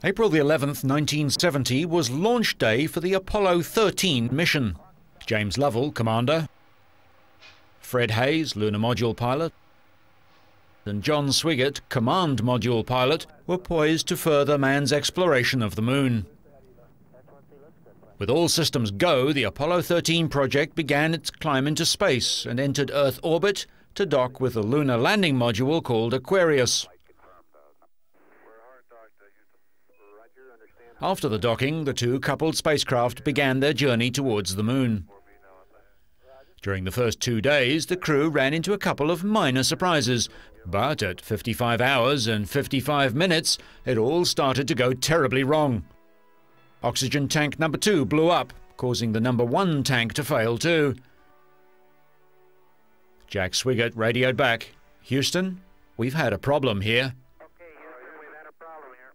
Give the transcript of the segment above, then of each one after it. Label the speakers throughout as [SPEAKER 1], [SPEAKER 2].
[SPEAKER 1] April the 11th, 1970 was launch day for the Apollo 13 mission. James Lovell, commander, Fred Hayes, lunar module pilot, and John Swigert, command module pilot, were poised to further man's exploration of the moon. With all systems go, the Apollo 13 project began its climb into space and entered Earth orbit to dock with a lunar landing module called Aquarius. After the docking, the two coupled spacecraft began their journey towards the moon. During the first 2 days, the crew ran into a couple of minor surprises, but at 55 hours and 55 minutes, it all started to go terribly wrong. Oxygen tank number 2 blew up, causing the number 1 tank to fail too. Jack Swigert radioed back, "Houston, we've had a problem here."
[SPEAKER 2] Okay, Houston, we've had a problem here.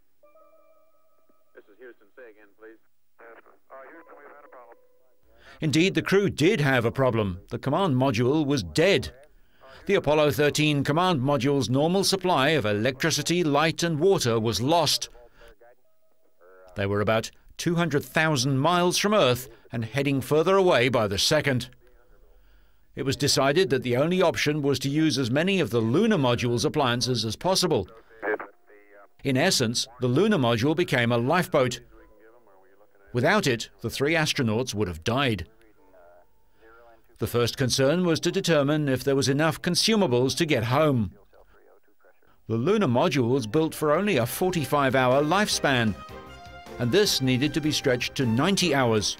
[SPEAKER 2] This is Houston. Say again, please. Houston, we've had a problem.
[SPEAKER 1] Indeed, the crew did have a problem. The command module was dead. The Apollo 13 command module's normal supply of electricity, light and water was lost. They were about 200,000 miles from Earth and heading further away by the second. It was decided that the only option was to use as many of the lunar module's appliances as possible. In essence, the lunar module became a lifeboat. Without it, the 3 astronauts would have died. The first concern was to determine if there was enough consumables to get home. The lunar module was built for only a 45-hour lifespan, and this needed to be stretched to 90 hours.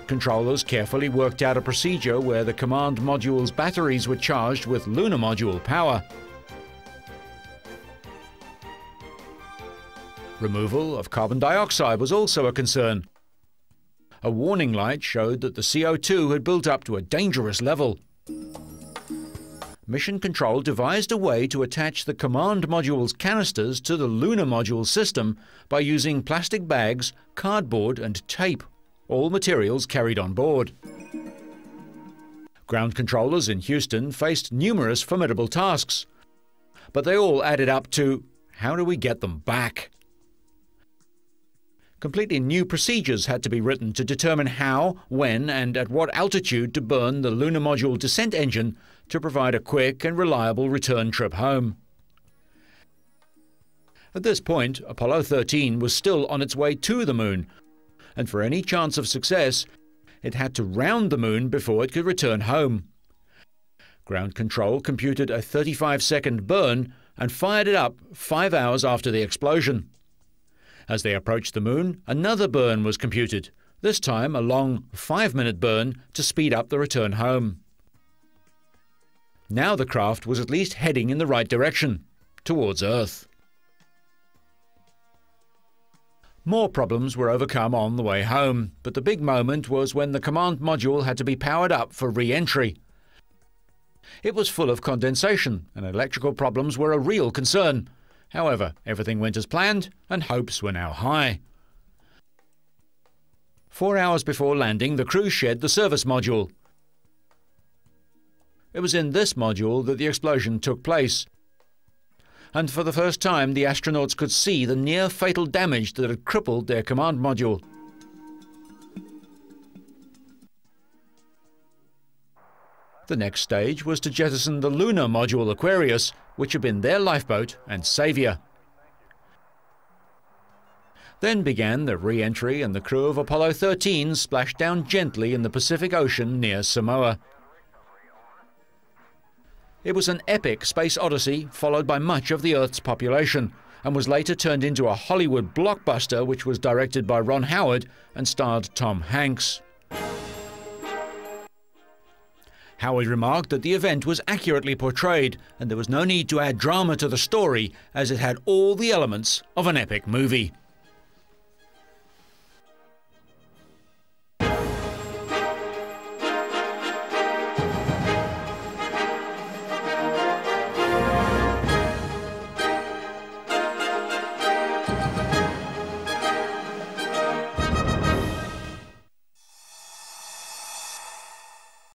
[SPEAKER 1] Controllers carefully worked out a procedure where the command module's batteries were charged with lunar module power. Removal of carbon dioxide was also a concern. A warning light showed that the CO2 had built up to a dangerous level. Mission Control devised a way to attach the command module's canisters to the lunar module system by using plastic bags, cardboard and tape, all materials carried on board. Ground controllers in Houston faced numerous formidable tasks, but they all added up to, how do we get them back? Completely new procedures had to be written to determine how, when and at what altitude to burn the lunar module descent engine to provide a quick and reliable return trip home. At this point, Apollo 13 was still on its way to the moon, and for any chance of success, it had to round the moon before it could return home. Ground Control computed a 35-second burn and fired it up 5 hours after the explosion. As they approached the moon, another burn was computed, this time a long 5-minute burn to speed up the return home. Now the craft was at least heading in the right direction, towards Earth. More problems were overcome on the way home, but the big moment was when the command module had to be powered up for re-entry. It was full of condensation, and electrical problems were a real concern. However, everything went as planned, and hopes were now high. 4 hours before landing, the crew shed the service module. It was in this module that the explosion took place, and for the first time the astronauts could see the near-fatal damage that had crippled their command module. The next stage was to jettison the lunar module Aquarius, which had been their lifeboat and savior. Then began the re-entry, and the crew of Apollo 13 splashed down gently in the Pacific Ocean near Samoa. It was an epic space odyssey followed by much of the Earth's population, and was later turned into a Hollywood blockbuster which was directed by Ron Howard and starred Tom Hanks. Howard remarked that the event was accurately portrayed, and there was no need to add drama to the story, as it had all the elements of an epic movie.